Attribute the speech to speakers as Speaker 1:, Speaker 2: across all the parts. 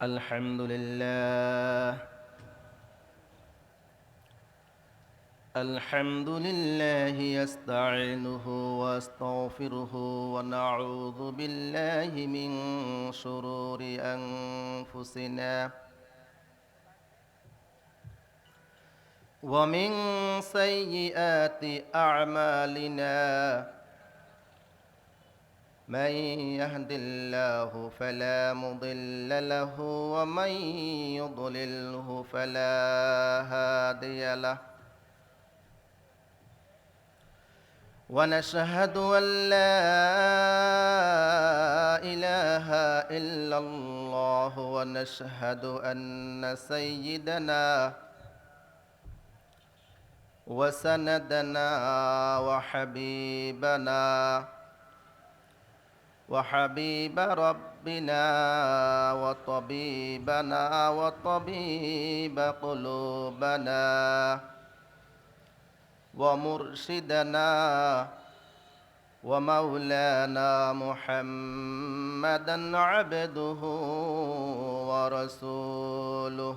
Speaker 1: الحمد لله الحمد لله يستعينه واستغفره ونعوذ بالله من شرور أنفسنا ومن سيئات أعمالنا من يهد الله فلا مضل له ومن يضلله فلا هادي له ونشهد أن لا إله إلا الله ونشهد أن سيدنا وسندنا وحبيب ربنا وطبيبنا وطبيب قلوبنا ومرشدنا ومولانا محمدا عبده ورسوله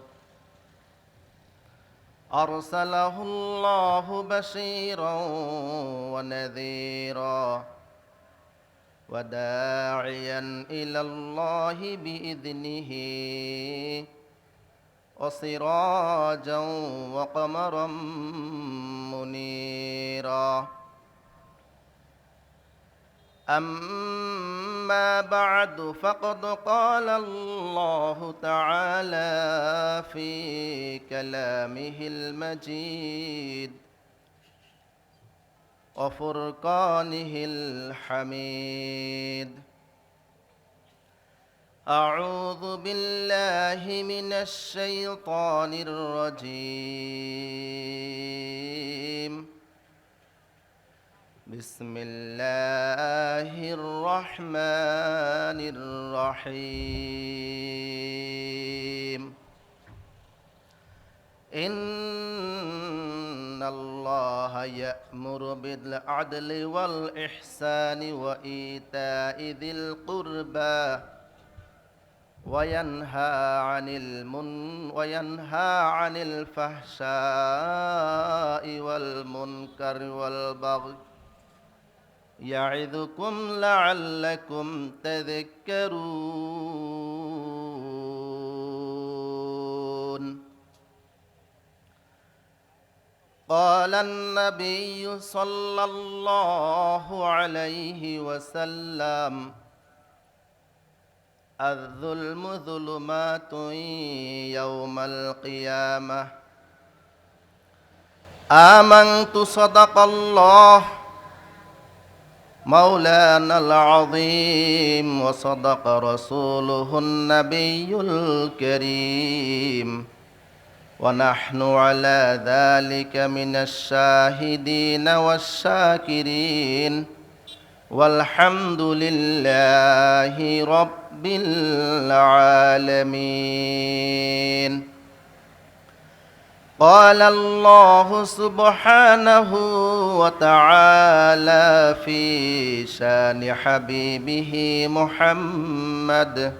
Speaker 1: أرسله الله بشيرا ونذيرا وداعيا إلى الله بإذنه وسراجا وقمرا منيرا أما بعد فقد قال الله تعالى في كلامه المجيد وفرقانه الحميد أعوذ بالله من الشيطان الرجيم بسم الله الرحمن الرحيم إن الله يأمر بالعدل والإحسان وإيتاء ذي القربى وينهى عن الفحشاء والمنكر والبغي يعظكم لعلكم تذكرون قال النبي صلى الله عليه وسلم الظلم ظلمات يوم القيامة آمنت صدق الله مولانا العظيم وصدق رسوله النبي الكريم ونحن على ذلك من الشاهدين والشاكرين والحمد لله رب العالمين قال الله سبحانه وتعالى في شان حبيبه محمد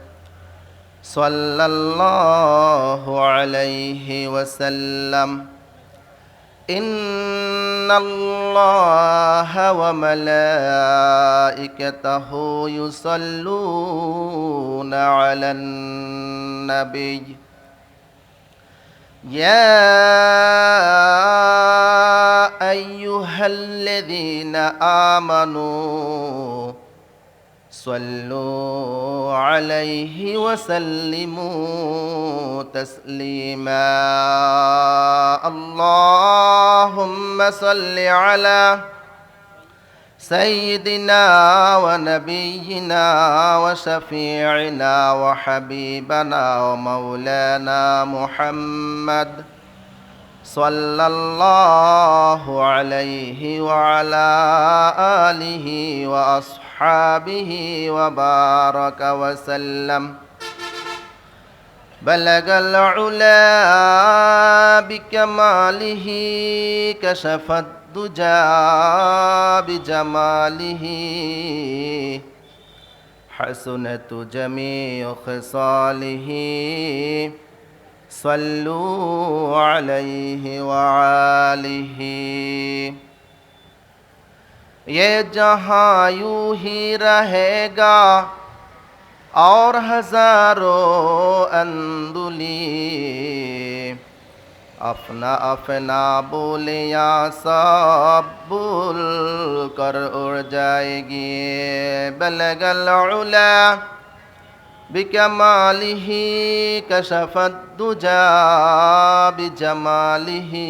Speaker 1: صلى الله عليه وسلم إن الله وملائكته يصلون على النبي يا أيها الذين آمنوا صلوا عليه وسلموا تسليما اللهم صل على سيدنا ونبينا وشفيعنا وحبيبنا ومولانا محمد صلى الله عليه وعلى آله وأصحابه وبارك وسلم بلغ العلا بكماله كشف الدجى بجماله حسنت جميع خصاله صلوا عليه وآله ये जहाँ यूं ही रहेगा और हजारों अंदुली अपना अपना बोलिया सब भूल कर उड़ जाएगी बलगल उला बिकमालिही कशफत दुजा बिजमालिही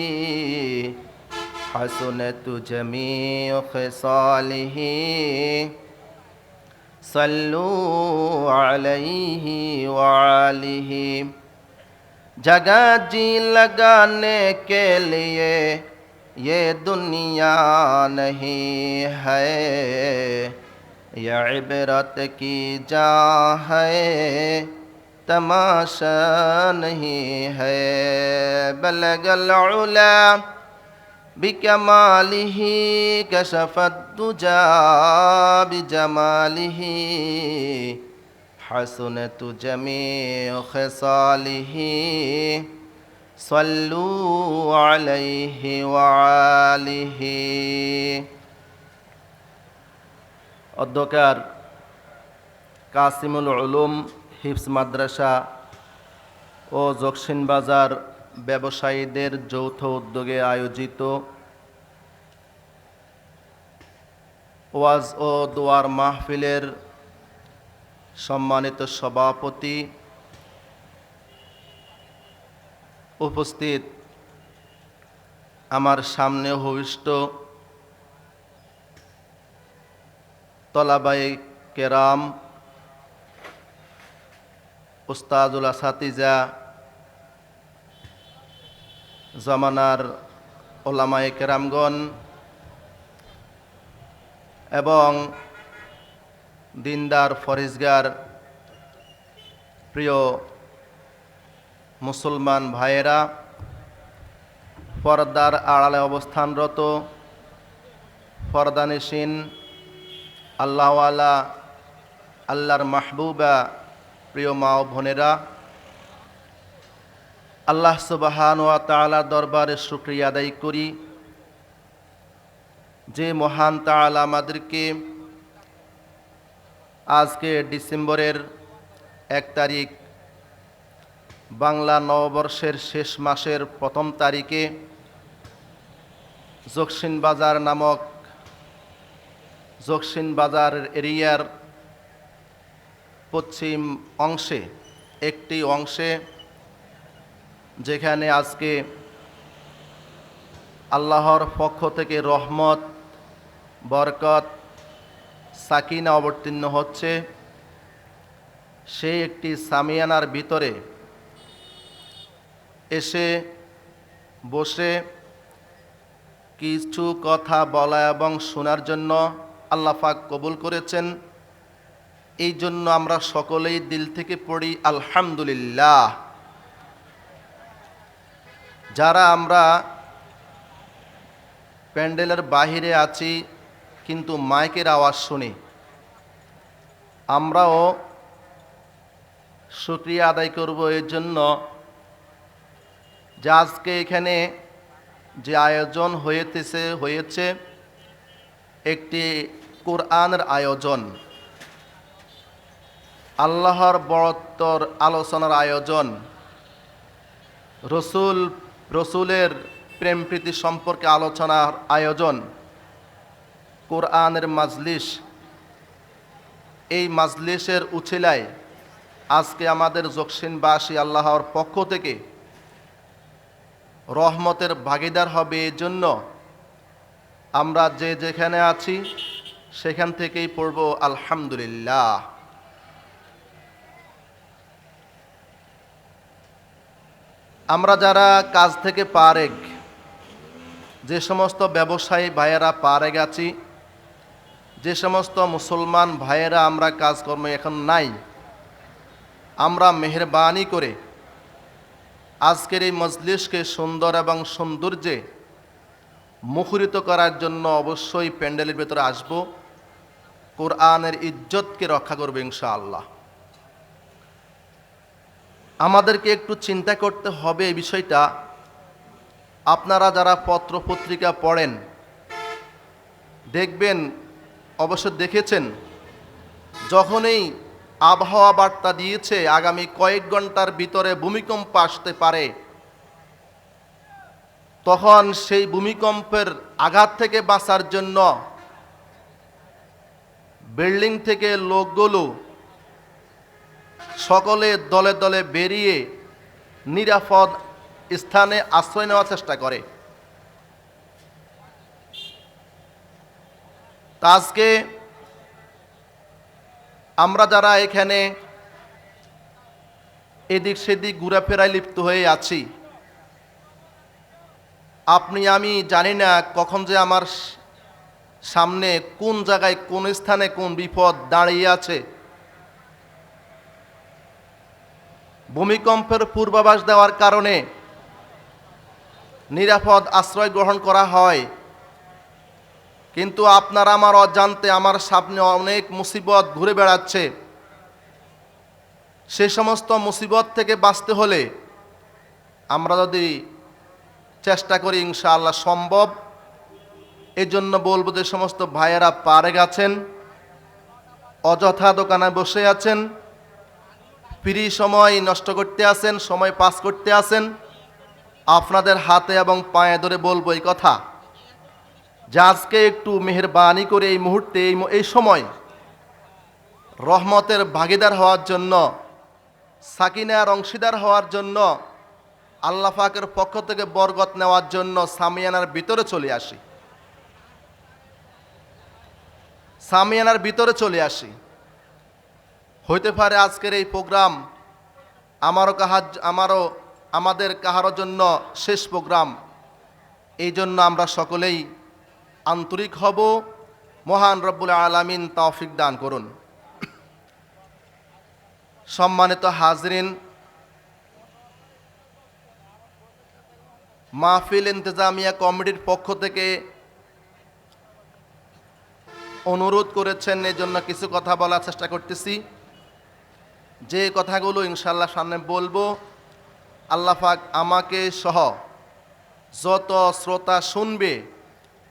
Speaker 1: हसनत जमीअ खिसालिही सल्लू अलैहि वालिही जगह जी लगाने के लिए ये दुनिया नहीं है ये इबरत की जा है तमाशा नहीं है बलगल उला बिकमालिही कशफत दुजा बिजमालिही हसनत जमीअ खिसालिही सल्लू अलैहि वालिही অধ্যকার কাসিমুল উলুম হিফজ মাদ্রাসা ও জকসিন বাজার ব্যবসায়ীদের যৌথ উদ্যোগে আয়োজিত ওয়াজ ও দোয়ার মাহফিলের সম্মানিত সভাপতি, উপস্থিত আমার সামনে উপবিষ্ট তলাবায়ে কেরাম, উস্তাদুল আসাতিজা, জামানার ওলামায়ে কেরামগণ এবং দিনদার ফরিজগার প্রিয় মুসলমান ভাইয়েরা, পর্দার আড়ালে অবস্থানরত পর্দানিশীন আল্লাহওয়ালা আল্লাহর মাহবুবা প্রিয় মা ও বোনেরা, আল্লাহ সুবহানাহু ওয়া তাআলার দরবারে শুকরিয়া আদায় করি যে মহান তাআলা আমাদেরকে আজকে ডিসেম্বরের 1 তারিখ বাংলা নববর্ষের শেষ মাসের 1ম তারিখে জকসিন বাজার নামক জকসিন বাজার এরিয়ার পশ্চিম অংশে একটি অংশে, যেখানে আজকে আল্লাহর পক্ষ থেকে রহমত, বরকত, সাকিনা অবতীর্ণ হচ্ছে, সেই একটি সামিয়ানার ভিতরে এসে বসে কিছু কথা বলা এবং শোনার জন্য আল্লাহ পাক কবুল করেছেন। এই জন্য আমরা সকলেই দিল থেকে পড়ি আলহামদুলিল্লাহ। যারা আমরা প্যান্ডেলের বাহিরে আছি কিন্তু মাইকের আওয়াজ শুনি, আমরাও শুকরিয়া আদায় করব এর জন্য যে আজকে এখানে যে আয়োজন হয়েছে একটি কোরআনের আয়োজন, আল্লাহর বড়ত্বর আলোচনার আয়োজন, রসুলের প্রেম প্রীতি সম্পর্কে আলোচনার আয়োজন, কোরআনের মাজলিস। এই মাজলিসের উছিলায় আজকে আমাদের জকসিনবাসী আল্লাহর পক্ষ থেকে রহমতের ভাগীদার হবে। এই জন্য আমরা যে যেখানে আছি সেখান থেকেই পড়ব আলহামদুলিল্লাহ। আমরা যারা কাজ থেকে পারেক, যে সমস্ত ব্যবসায়ী ভাইয়েরা পারেক আছি, যে সমস্ত মুসলমান ভাইয়েরা আমরা কাজকর্ম এখন নাই, আমরা মেহেরবানি করে আজকের এই মজলিসকে সুন্দর এবং সৌন্দর্যে মুখরিত করার জন্য অবশ্যই প্যান্ডেলের ভেতরে আসব কোরআনের ইজ্জতকে রক্ষা করবে ইনশাআল্লাহ। আমাদেরকে একটু চিন্তা করতে হবে এই বিষয়টা। আপনারা যারা পত্র পত্রিকা পড়েন দেখবেন, অবশ্য দেখেছেন, যখনই আবহাওয়া বার্তা দিয়েছে আগামী কয়েক ঘন্টার ভিতরে ভূমিকম্প আসতে পারে, তখন সেই ভূমিকম্পের আঘাত থেকে বাঁচার জন্য বিল্ডিং থেকে লোকগুলো সকলে দলে দলে বেরিয়ে নিরাপদ স্থানে আশ্রয় নেওয়ার চেষ্টা করে। তা আজকে আমরা যারা এখানে এদিক সেদিক ঘোরাফেরায় লিপ্ত হয়ে আছি, আপনি আমি জানি না কখন যে আমার সামনে কোন জায়গায় কোন স্থানে কোন বিপদ দাঁড়িয়ে আছে। ভূমিকম্পের পূর্বাভাস দেওয়ার কারণে নিরাপদ আশ্রয় গ্রহণ করা হয়, কিন্তু আপনার আমার অজান্তে আমার সামনে অনেক মুসিবত ঘুরে বেড়াচ্ছে। সে সমস্ত মুসিবত থেকে বাঁচতে হলে আমরা যদি চেষ্টা করি ইনশাআল্লাহ সম্ভব। এই জন্য বলবো যে সমস্ত ভাইয়েরা পারে গেছেন, অযথা দোকানে বসে আছেন, ফ্রি সময় নষ্ট করতে আছেন, সময় পাস করতে আছেন, আপনাদের হাতে এবং পায়ে ধরে বলবো এই কথা যে আজকে একটু মেহেরবানি করে এই মুহূর্তে এই সময় রহমতের ভাগীদার হওয়ার জন্য, সাকিনার অংশীদার হওয়ার জন্য, আল্লাহ পাকের পক্ষ থেকে বরকত নেওয়ার জন্য সামিয়ানার ভিতরে চলে আসি, সামিয়ানার ভিতরে চলে আসি। হইতে পারে আজকের এই প্রোগ্রাম আমাদের কাহারও জন্য শেষ প্রোগ্রাম। এই জন্য আমরা সকলেই আন্তরিক হব। মহান রব্বুল আলামিন তৌফিক দান করুন। সম্মানিত হাজরিন, মাহফিল ইন্তেজামিয়া কমিটির পক্ষ থেকে অনুরোধ করেছেন, এই জন্য কিছু কথা বলার চেষ্টা করতেছি। যে কথাগুলো ইনশাআল্লাহ সামনে বলবো, আল্লাহ পাক আমাকে সহ যত শ্রোতা শুনবে,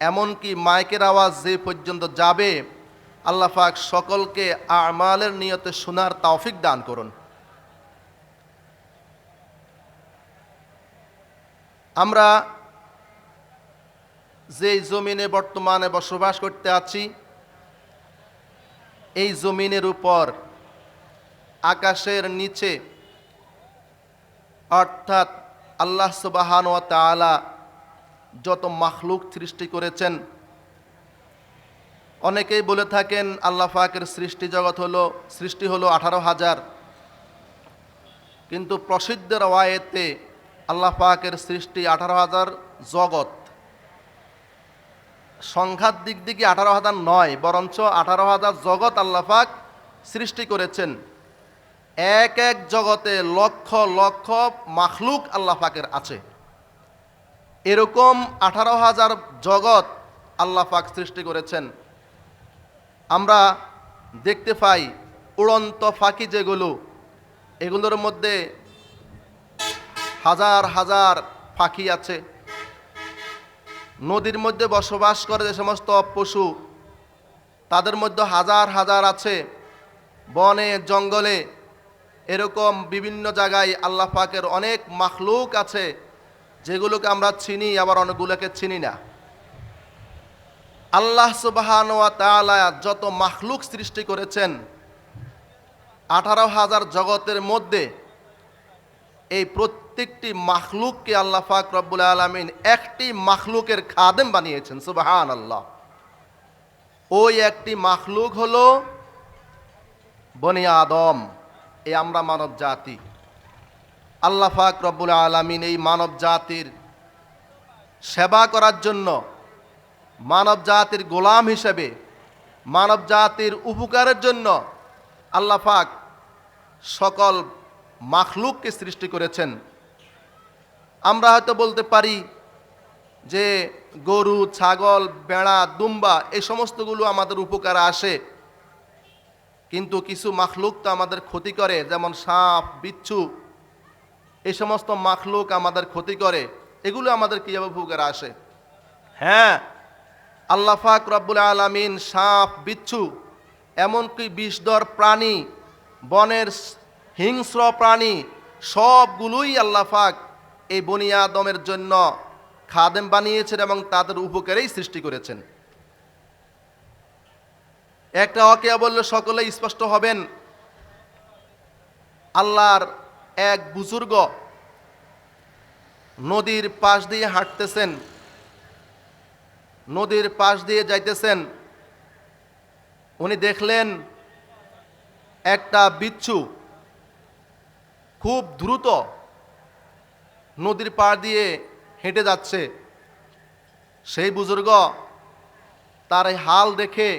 Speaker 1: এমনকি মাইকের আওয়াজ যে পর্যন্ত যাবে, আল্লাহ পাক সকলকে আমালের নিয়তে শোনার তৌফিক দান করুন। আমরা যে জমিনে বর্তমানে বসবাস করতে আছি, এই জমিনের উপর আকাশের নিচে অর্থাৎ আল্লাহ সুবহানাহু ওয়া তাআলা যত মাখলুক সৃষ্টি করেছেন, অনেকেই বলে থাকেন আল্লাহ পাকের সৃষ্টি হলো 18,000, কিন্তু প্রসিদ্ধ রওয়ায়েতে আল্লাহ পাকের সৃষ্টি 18,000 জগৎ। সংখ্যার দিক থেকে 18,000 নয়, বরঞ্চ 18,000 জগৎ আল্লাহ পাক সৃষ্টি করেছেন। এক এক জগতে লক্ষ লক্ষ মাখলুক আল্লাহ পাকের আছে। এরকম 18,000 জগৎ আল্লাহ পাক সৃষ্টি করেছেন। আমরা দেখতে পাই উড়ন্ত পাখি যেগুলো, এগুলোর মধ্যে হাজার হাজার পাখি আছে। নদীর মধ্যে বসবাস করে যে সমস্ত পশু, তাদের মধ্যে হাজার হাজার আছে। বনে জঙ্গলে এরকম বিভিন্ন জায়গায় আল্লাহ পাকের অনেক মাখলুক আছে, যেগুলোকে আমরা চিনি, আবার অনেকগুলোকে চিনি না। আল্লাহ সুবহানাহু ওয়া তাআলা যত মাখলুক সৃষ্টি করেছেন, 18,000 জগতের মধ্যে এই প্রত্যেকটি মাখলুককে আল্লাহ পাক রব্বুল আলামিন একটি মাখলুকের খাদেম বানিয়েছেন। সুবহানাল্লাহ। ওই একটি মাখলুক হলো বনি আদম, এই আমরা মানব জাতি। আল্লাহ পাক রব্বুল আলামিন এই মানব জাতির সেবা করার জন্য, মানব জাতির গোলাম হিসেবে, মানব জাতির উপকারের জন্য আল্লাহ পাক সকল মাখলুককে সৃষ্টি করেছেন। আমরা হয়তো বলতে পারি যে গরু, ছাগল, ভেড়া, দুম্বা এই সমস্তগুলো আমাদের উপকারে আসে, কিন্তু কিছু মাখলুক তো আমাদের ক্ষতি করে, যেমন সাপ, বিচ্ছু, এই সমস্ত মাখলুক আমাদের ক্ষতি করে। এগুলো আমাদের কিভাবে উপকারে আসে? হ্যাঁ, আল্লাহ পাক রব্বুল আলামিন সাপ, বিচ্ছু, এমনকি বিষধর প্রাণী, বনের হিংস্র প্রাণী, সবগুলোই আল্লাহ পাক এই বনি আদমের জন্য খাদেম বানিয়েছেন এবং তাদের উপকারেই সৃষ্টি করেছেন। একটা ওয়াকিয়া বললে সকলেই স্পষ্ট হবেন। আল্লাহর এক বুজুর্গ নদীর পাশ দিয়ে হাঁটতেছেন, নদীর পাশ দিয়ে যাইতেছেন। উনি দেখলেন একটা বিচ্ছু খুব দ্রুত নদীর পাড় দিয়ে হেঁটে যাচ্ছে। সেই বুজুর্গ তার এই হাল দেখে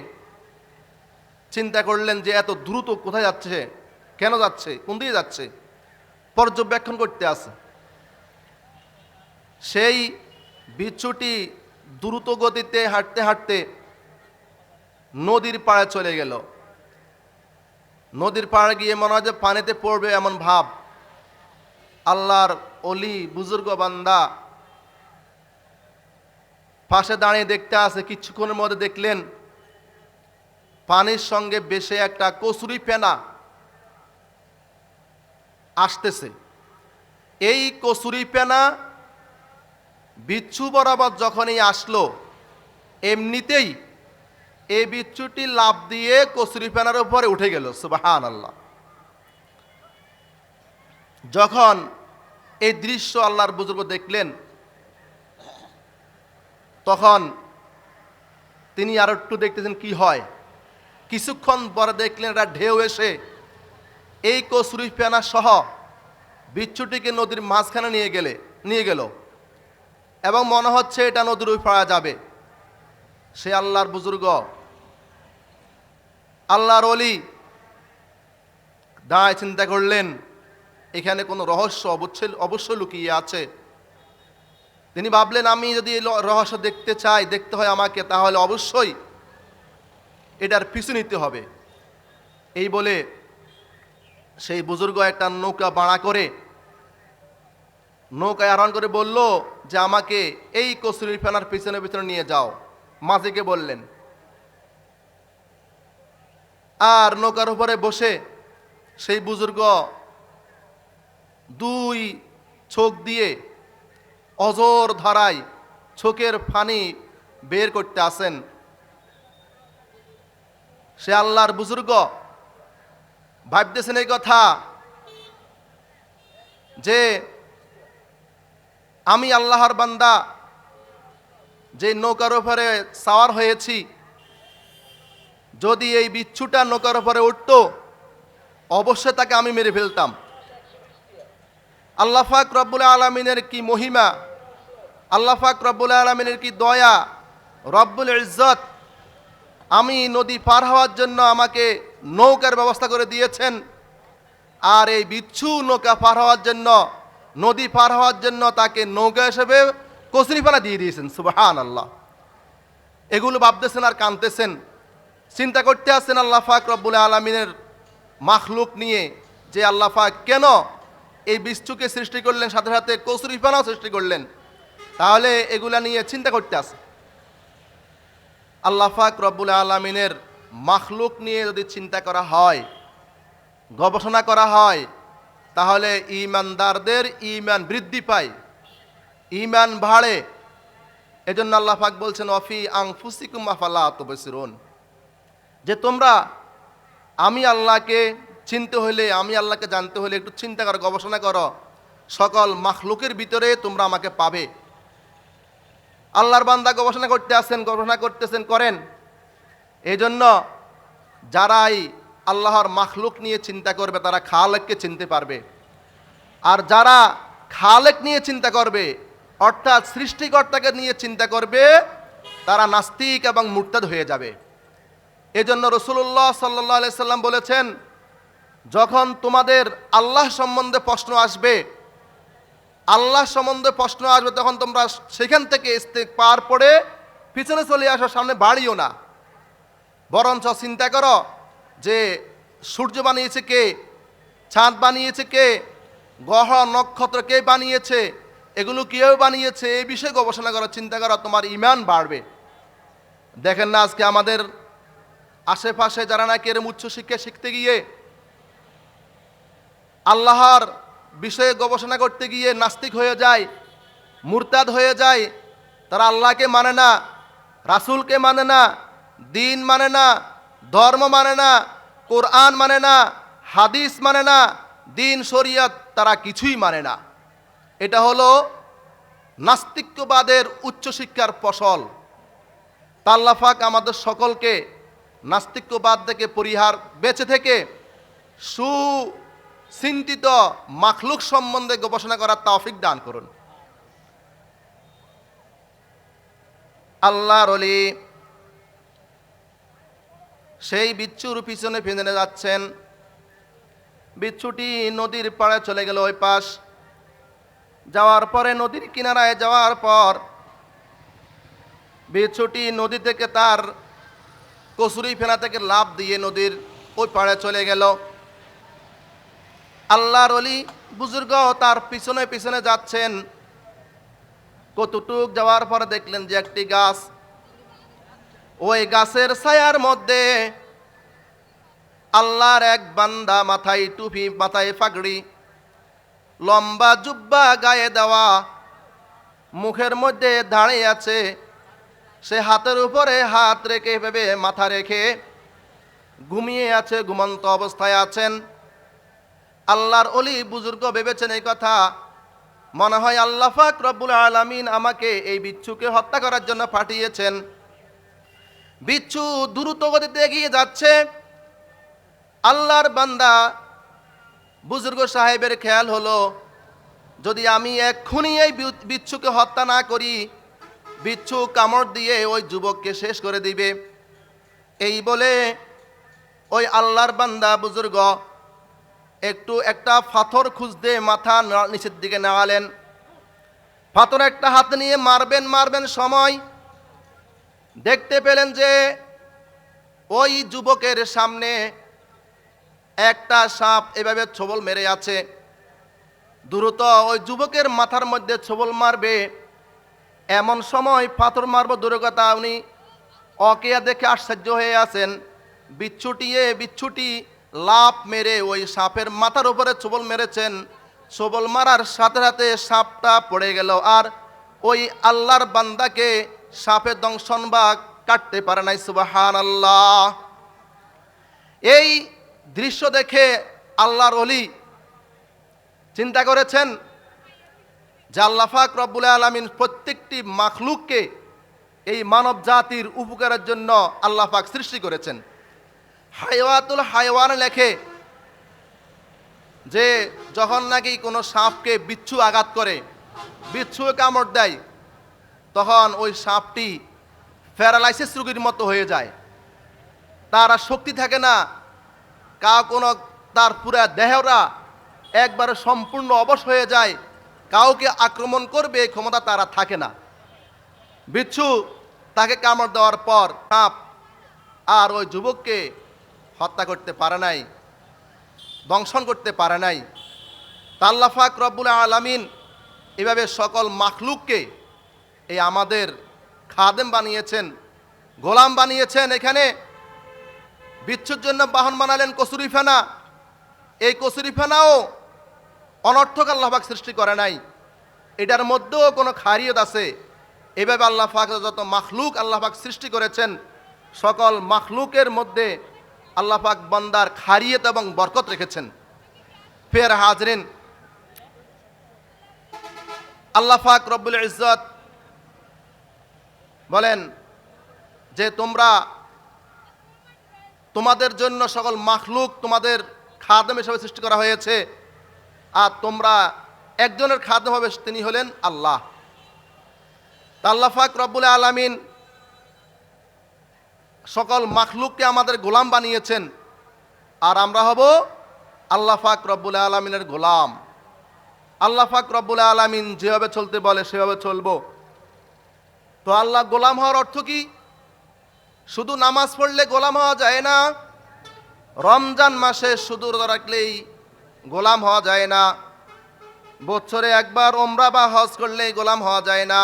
Speaker 1: চিন্তা করলেন যে এত দ্রুত কোথায় যাচ্ছে, কেন যাচ্ছে, কোন দিকে যাচ্ছে, পর্যবেক্ষণ করতে আসে। সেই বিচ্ছুটি দ্রুত গতিতে হাঁটতে হাঁটতে নদীর পাড়ে চলে গেল। নদীর পাড়ে গিয়ে মনে হয় যে পানিতে পড়বে এমন ভাব। আল্লাহর অলি বুজুর্গ বান্দা পাশে দাঁড়িয়ে দেখতে আছে। কিছুক্ষণের মধ্যে দেখলেন পানির সঙ্গে বেশে একটা কচুরি ফেনা আসতেছে। এই কচুরি ফেনা বিচ্ছু বরাবর যখনই আসলো, এমনিতেই এই বিচ্ছুটি লাফ দিয়ে কচুরি ফেনার উপরে উঠে গেল। সুবহানাল্লাহ। যখন এই দৃশ্য আল্লাহর বুজুর্গ দেখলেন, তখন তিনি আর একটু দেখতেছেন কি হয়। কিছুক্ষণ পরে দেখলেন একটা ঢেউ এসে এই কচুরি ফেনা সহ বিচ্ছুটিকে নদীর মাঝখানে নিয়ে গেল এবং মনে হচ্ছে এটা নদীর ওই পাড়া যাবে। সে আল্লাহর বুজুর্গ, আল্লাহর ওলি দাঁড়ায় চিন্তা করলেন এখানে কোনো রহস্য অবশ্যই লুকিয়ে আছে। তিনি ভাবলেন আমি যদি এই রহস্য দেখতে হয় আমাকে, তাহলে অবশ্যই এটার পিছু নিতে হবে। এই বলে সেই বুজুর্গ একটা নৌকা ভাড়া করে নৌকায় আরোহণ করে বলল যে আমাকে এই কচুরি ফেনার পিছনে পিছনে নিয়ে যাও। মাঝিকে বললেন। আর নৌকার উপরে বসে সেই বুজুর্গ দুই চোখ দিয়ে অজর ধারায় চোখের পানি বের করতে আসেন। সে আল্লাহর বুজুর্গ ভাবতেছেন এই কথা যে আমি আল্লাহর বান্দা, যে নৌকার উপরে সাওয়ার হয়েছি, যদি এই বিচ্ছুটা নৌকার উপরে উঠত অবশ্যই তাকে আমি মেরে ফেলতাম। আল্লাহ পাক রব্বুল আলামিনের কি মহিমা, আল্লাহ পাক রব্বুল আলামিনের কি দয়া, রব্বুল ইজ্জত আমি নদী পার হওয়ার জন্য আমাকে নৌকার ব্যবস্থা করে দিয়েছেন, আর এই বিচ্ছু নৌকা পার হওয়ার জন্য, নদী পার হওয়ার জন্য তাকে নৌকা হিসেবে কচুরিপানা দিয়ে দিয়েছেন। সুবহানাল্লাহ। এগুলো ভাবতেছেন আর কাঁদতেছেন, চিন্তা করতে আসছেন আল্লাহ পাক রব্বুল আলামিনের মাখলুক নিয়ে, যে আল্লাহ পাক কেন এই বিচ্ছুকে সৃষ্টি করলেন, সাথে সাথে কচুরিপানাও সৃষ্টি করলেন। তাহলে এগুলা নিয়ে চিন্তা করতে আসে। আল্লাহ পাক রব্বুল আলামিনের মাখলুক নিয়ে যদি চিন্তা করা হয়, গবেষণা করা হয়, তাহলে ঈমানদারদের ঈমান বৃদ্ধি পায়, ঈমান বাড়ে। এজন্য আল্লাহ পাক বলছেন ওয়াফি আনফুসিকুম আফালা তুবসিরুন, যে তোমরা আমি আল্লাহকে চিনতে হলে, আমি আল্লাহকে জানতে হলে একটু চিন্তা করো, গবেষণা করো। সকল মাখলুকের ভিতরে তোমরা আমাকে পাবে। আল্লাহর বান্দা গবেষণা করতেছেন, করেন। এই জন্য যারাই আল্লাহর মাখলুক নিয়ে চিন্তা করবে তারা খালেককে চিনতে পারবে। আর যারা খালেক নিয়ে চিন্তা করবে, অর্থাৎ সৃষ্টিকর্তাকে নিয়ে চিন্তা করবে, তারা নাস্তিক এবং মুরতাদ হয়ে যাবে। এজন্য রাসূলুল্লাহ সাল্লাল্লাহু আলাইহি সাল্লাম বলেছেন, যখন তোমাদের আল্লাহ সম্বন্ধে প্রশ্ন আসবে, তখন তোমরা সেখান থেকে ইস্তেগফার পড়ে পিছনে চলে আসো, সামনে বাড়িও না। বরঞ্চ চিন্তা করো যে সূর্য বানিয়েছে কে, চাঁদ বানিয়েছে কে, গ্রহ নক্ষত্র কে বানিয়েছে, এগুলো কেউ বানিয়েছে, এই বিষয়ে গবেষণা করা, চিন্তা করা, তোমার ঈমান বাড়বে। দেখেন না আজকে আমাদের আশেপাশে যারা নাকি এরম উচ্চশিক্ষা শিখতে গিয়ে আল্লাহর বিষয়ে গবেষণা করতে গিয়ে নাস্তিক হয়ে যায়, মুরতাদ হয়ে যায়, তারা আল্লাহকে মানে না, রাসূলকে মানে না, দিন মানে না, ধর্ম মানে না, কোরআন মানে না, হাদিস মানে না, দিন শরিয়ত তারা কিছুই মানে না। এটা হলো নাস্তিক্যবাদের উচ্চশিক্ষার ফসল। তা আল্লাহ পাক আমাদের সকলকে নাস্তিক্যবাদ থেকে বেঁচে থেকে সুচিন্তিত মাখলুক সম্বন্ধে গবেষণা করার তৌফিক দান করুন। আল্লাহর ওলি সেই বিচ্ছুর পিছনে ফিরে যাচ্ছেন। বিচ্ছুটি নদীর পাড়ে চলে গেল ওই পাশ। যাওয়ার পরে নদীর কিনারায় যাওয়ার পর বিচ্ছুটি নদী থেকে তার কসুরি ফেনা থেকে লাফ দিয়ে নদীর ওই পাড়ে চলে গেল। আল্লাহর ওলি বুজুর্গ তার পিছনে পিছনে যাচ্ছেন। কতটুক যাওয়ার পরে দেখলেন যে একটি গাছ, ওই গাছের ছায়ার মধ্যে আল্লাহর এক বান্দা, মাথায় টুপি, মাথায় পাগড়ি, লম্বা জুব্বা গায়ে দেওয়া, মুখের মধ্যে দাঁড়িয়ে আছে। সে হাতের উপরে হাত রেখে ভেবে মাথা রেখে ঘুমিয়ে আছে, ঘুমন্ত অবস্থায় আছেন। আল্লাহর ওলি বুজুর্গ ভেবেছেন এই কথা, মনে হয় আল্লাহ পাক রব্বুল আলামিন আমাকে এই বিচ্ছুকে হত্যা করার জন্য পাঠিয়েছেন। বিচ্ছু দ্রুত গতিতে এগিয়ে যাচ্ছে। আল্লাহর বান্দা বুজুর্গ সাহেবের খেয়াল হলো, যদি আমি এক্ষুনি এই বিচ্ছুকে হত্যা না করি, বিচ্ছু কামড় দিয়ে ওই যুবককে শেষ করে দিবে। এই বলে ওই আল্লাহর বান্দা বুজুর্গ একটা পাথর খুঁজতে মাথা নিচের দিকে নামালেন। পাথর একটা হাতে নিয়ে মারবেন সময় দেখতে পেলেন যে ওই যুবকের সামনে একটা সাপ এভাবে ছোবল মেরে আছে। দ্রুত ওই যুবকের মাথার মধ্যে ছোবল মারবে, এমন সময় পাথর মারব দূরের কথা, উনি অকেয়া দেখে আশ্চর্য হয়ে আছেন। বিচ্ছুটি লাফ মেরে ওই সাপের মাথার উপরে ছোবল মেরেছেন। ছোবল মারার সাথে সাথে সাপটা পড়ে গেল, আর ওই আল্লাহর বান্দাকে সাপে দংশন বা কাটতে পারে নাই। সুবহানাল্লাহ। এই দৃশ্য দেখে আল্লাহর ওলি চিন্তা করেছেন যে আল্লাহ পাক রব্বুল আলামিন প্রত্যেকটি মাখলুককে এই মানব জাতির উপকারের জন্য আল্লাহ পাক সৃষ্টি করেছেন। হায়াতুল হায়াওয়ান লেখে যে যখন নাকি কোনো সাপকে বিচ্ছু আঘাত করে, বিচ্ছু কামড় দেয়, তখন ওই সাপটি প্যারালাইসিস রোগীর মতো হয়ে যায়। তার আর শক্তি থাকে না, তার পুরা দেহরা একবারে সম্পূর্ণ অবশ হয়ে যায়। কাউকে আক্রমণ করবে ক্ষমতা তারা থাকে না। বিচ্ছু তাকে কামড় দেওয়ার পর সাপ আর ওই যুবককে হত্যা করতে পারে নাই, দংশন করতে পারে নাই। আল্লাহ পাক রব্বুল আলামিন এভাবে সকল মাখলুককে এই আমাদের খাদেম বানিয়েছেন, গোলাম বানিয়েছেন। এখানে বিচ্ছুর জন্য বাহন বানালেন কসুরি ফেনা। এই কসুরি ফেনাও অনর্থক আল্লাহ পাক সৃষ্টি করে নাই, এটার মধ্যেও কোনো খারিয়ত আছে। এভাবে আল্লাহ পাক যত মাখলুক আল্লাহ পাক সৃষ্টি করেছেন, সকল মাখলুকের মধ্যে আল্লাহ পাক বান্দার খারিয়ত এবং বরকত রেখেছেন। ফের হাজরিন, আল্লাহ পাক রব্বুল ইজ্জত বলেন যে তোমাদের জন্য সকল মাখলুক তোমাদের খাদেম হিসেবে সৃষ্টি করা হয়েছে, আর তোমরা একজনের খাদেম হবে, তিনি হলেন আল্লাহ। আল্লাহ পাক রব্বুল আলামিন সকল মাখলুককে আমাদের গোলাম বানিয়েছেন, আর আমরা হব আল্লাহ পাক রব্বুল আলামিনের গোলাম। আল্লাহ পাক রব্বুল আলামিন যেভাবে চলতে বলে সেভাবে চলবো। তো আল্লাহ গোলাম হওয়ার অর্থ কি? শুধু নামাজ পড়লে গোলাম হওয়া যায় না, রমজান মাসে শুধু রোজা রাখলেই গোলাম হওয়া যায় না, বছরে একবার ওমরা বা হজ করলেই গোলাম হওয়া যায় না,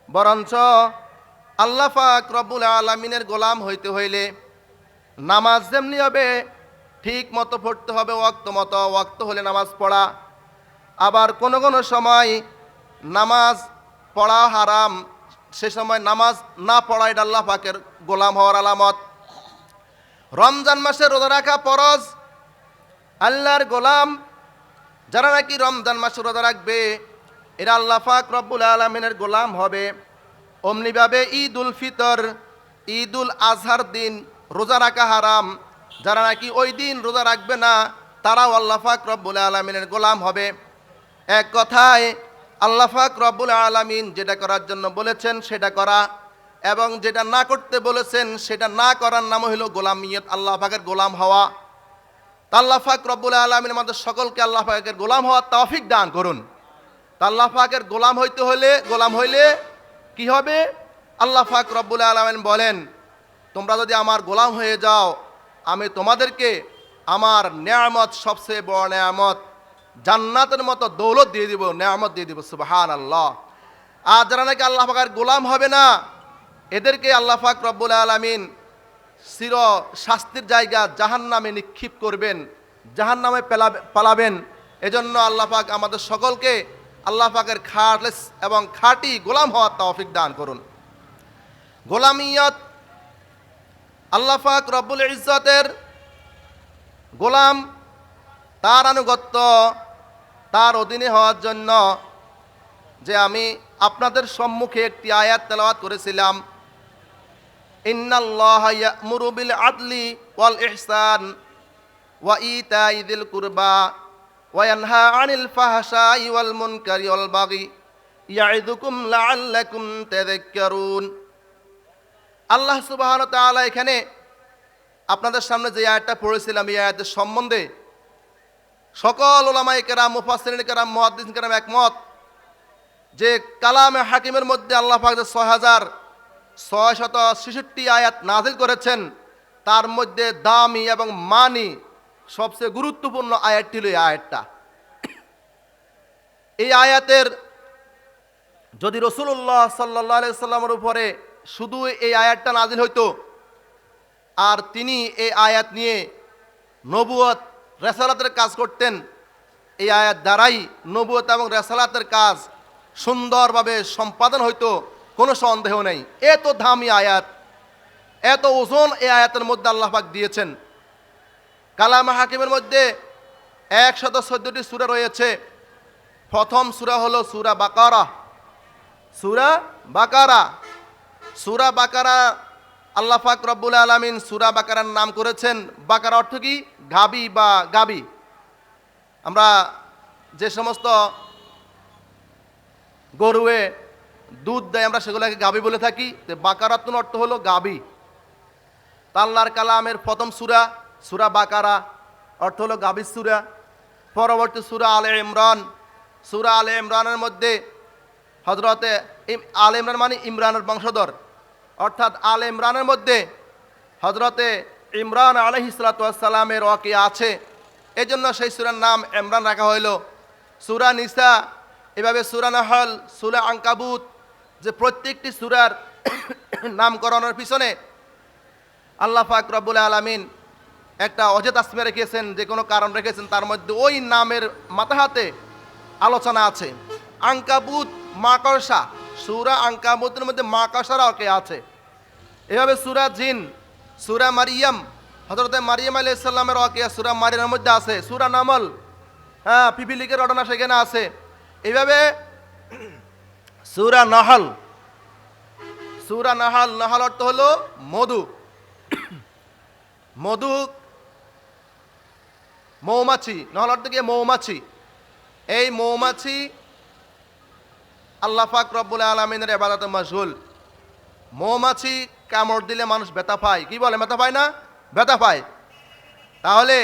Speaker 1: বরঞ্চ আল্লাহ পাক রব্বুল আলামিনের গোলাম হইতে হইলে নামাজ যেমনি হবে ঠিক মতো পড়তে হবে, ওয়াক্ত মতো, ওয়াক্ত হলে নামাজ পড়া। আবার কোনো কোনো সময় নামাজ পড়া হারাম, সে সময় নামাজ না পড়া এটা আল্লাহ পাকের গোলাম হওয়ার আলামত। রমজান মাসে রোজা রাখা ফরজ, আল্লাহর গোলাম যারা নাকি রমজান মাসে রোজা রাখবে এরা আল্লাহ পাক রব্বুল আলামিনের গোলাম হবে। অমনিভাবে ঈদ উল ফিতর, ঈদ উল আজহার দিন রোজা রাখা হারাম, যারা নাকি ওই দিন রোজা রাখবে না তারাও আল্লাহ পাক রব্বুল আলামিনের গোলাম হবে। এক কথায় আল্লাহ পাক রব্বুল আলামিন যেটা করার জন্য বলেছেন সেটা করা, এবং যেটা না করতে বলেছেন সেটা না করার নাম হলো গোলামিয়ত, আল্লাহ পাকের গোলাম হওয়া। তা আল্লাহ পাক রব্বুল আলামিন আমাদের সকলকে আল্লাহ পাকের গোলাম হওয়ার তৌফিক দান করুন। তা আল্লাহ পাকের গোলাম হইলে কি হবে? আল্লাহ পাক রব্বুল আলামিন বলেন, তোমরা যদি আমার গোলাম হয়ে যাও আমি তোমাদেরকে আমার নেয়ামত, সবচেয়ে বড় নেয়ামত জান্নাতের মতো দৌলত দিয়ে দিব, নেয়ামত দিয়ে দিব। সুবহানাল্লাহ। আর যারা নাকি আল্লাহ পাকের গোলাম হবে না এদেরকে আল্লাহ পাক রব্বুল আলামিন চির শাস্তির জায়গা জাহান্নামে নিক্ষেপ করবেন, জাহান্নামে পালাবেন। এজন্য আল্লাহ পাক আমাদের সকলকে আল্লাহ পাকের খালেস এবং খাঁটি গোলাম হওয়ার তৌফিক দান করুন। গোলামিয়ত আল্লাহ পাক রব্বুল ইজ্জতের গোলাম, তার আনুগত্য, তার অধীনে হওয়ার জন্য যে আমি আপনাদের সম্মুখে একটি আয়াত তেলাওয়াত করেছিলাম, ইন্নাল্লাহা ইয়া'মুরু বিল আদলি ওয়াল ইহসান ওয়া ইতাই যিল কুরবা ওয়া ইয়ানহা আনিল ফাহশাই ওয়াল মুনকারি ওয়াল বাগি ইয়া'iদুকুম লাআল্লাকুম তাযাক্কারুন। আল্লাহ সুবহানাহু ওয়া তাআলা এখানে আপনাদের সামনে যে আয়াতটা পড়েছিলাম এই আয়াতের সম্বন্ধে সকল উলামায়ে কেরাম, মুফাসসিরিন কেরাম, মুহাদ্দিসিন কেরাম একমত যে কালামে হাকিমের মধ্যে আল্লাহ পাক ৬৬৬৬ আয়াত নাজিল করেছেন, তার মধ্যে দামি এবং মানি সবচেয়ে গুরুত্বপূর্ণ আয়াতটি হলো এই আয়াতটা। এই আয়াতের যদি রাসূলুল্লাহ সাল্লাল্লাহু আলাইহি সাল্লামের উপরে শুধু এই আয়াতটা নাজিল হইতো আর তিনি এই আয়াত নিয়ে নবুয়ত রেসালাতের কাজ করতেন, এই আয়াত দ্বারাই নবুয়ত এবং রেসালাতের কাজ সুন্দরভাবে সম্পাদন হইতো, কোনো সন্দেহ নেই। এত দামি আয়াত, এত ওজন এই আয়াতের মধ্যে আল্লাহ পাক দিয়েছেন। কালামে হাকিমের মধ্যে ১১৪টি সূরা রয়েছে। প্রথম সূরা হলো সূরা বাকারা। সূরা বাকারা আল্লাহ পাক রব্বুল আলামিন সূরা বাকারার নাম করেছেন, বাকারা অর্থ কি? গাবি বা গাবি। আমরা যে সমস্ত গরুয়ে দুধ দেয় আমরা সেগুলোকে গাবি বলে থাকি, বাকারাতুন অর্থ হলো গাবি। আল্লাহর কালামের প্রথম সূরা বাকারা অর্থ হলো গাবির সূরা। পরবর্তী সূরা আলে ইমরান। সূরা আলে ইমরানের মধ্যে হযরতে আলে ইমরান মানে ইমরানের বংশধর, অর্থাৎ আলে ইমরানের মধ্যে হযরতে ইমরান আলাইহিস সালাতু ওয়াস সালামের ওয়াকিয়া আছে, এজন্য সেই সূরার নাম ইমরান রাখা হইল। সূরা নিসা, এভাবে সূরা নাহল, সূরা আনকাবুত, যে প্রত্যেকটি সূরার নামকরণের পিছনে আল্লাহ পাক রব্বুল আলামিন একটা অজে তাসমিয়া রেখেছেন, যে কোনো কারণ রেখেছেন, তার মধ্যে ওই নামের মাতাহাতে আলোচনা আছে। আনকাবুত মাকড়সা, সূরা আনকাবুতের মধ্যে মাকড়সার ওয়াকিয়া আছে। এভাবে সূরা জিন, সূরা মারিয়াম, হযরতে মারিয়াম আলাইহিস সালামের ওয়াকিয়া সূরা মারিয়ামের মধ্যে আছে। সূরা নামল, পিপিলিকের ঘটনা সেখানে আছে। এইভাবে সূরা নাহল, নাহল অর্থ হলো মধু, মৌমাছি। নাহল অর্থ কি? মৌমাছি। এই মৌমাছি আল্লাহ পাক রব্বুল আলামিনের ইবাদতে মশগুল। মৌমাছি কামড় দিলে মানুষ ব্যথা পায়, কি বলে? ব্যথা পায় না? ব্যথা পায়। তাহলে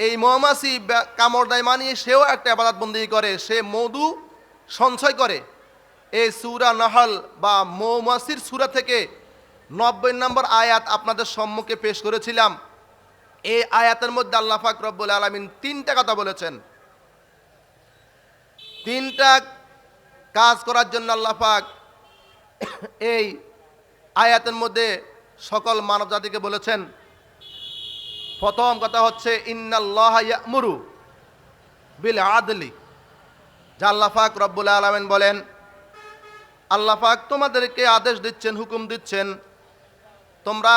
Speaker 1: এই মৌমাছি কামড় দেয় মানে সেও একটা ইবাদত বন্দেগী করে, সে মধু সঞ্চয় করে। এই সূরা নাহল বা মৌমাছির সূরা থেকে ৯০ নম্বর আয়াত আপনাদের সম্মুখে পেশ করেছিলাম। এই আয়াতের মধ্যে আল্লাহ পাক রব্বুল আলামিন তিনটা কথা বলেছেন। তিনটা কাজ করার জন্য আল্লাহ পাক এই আয়াতের মধ্যে সকল মানব জাতিকে বলেছেন। প্রথম কথা হচ্ছে ইন্নাল্লাহা ইয়া'মুরু বিল আদলি, যা আল্লাহ পাক রব্বুল আলামিন বলেন, আল্লাহ পাক তোমাদেরকে আদেশ দিচ্ছেন, হুকুম দিচ্ছেন, তোমরা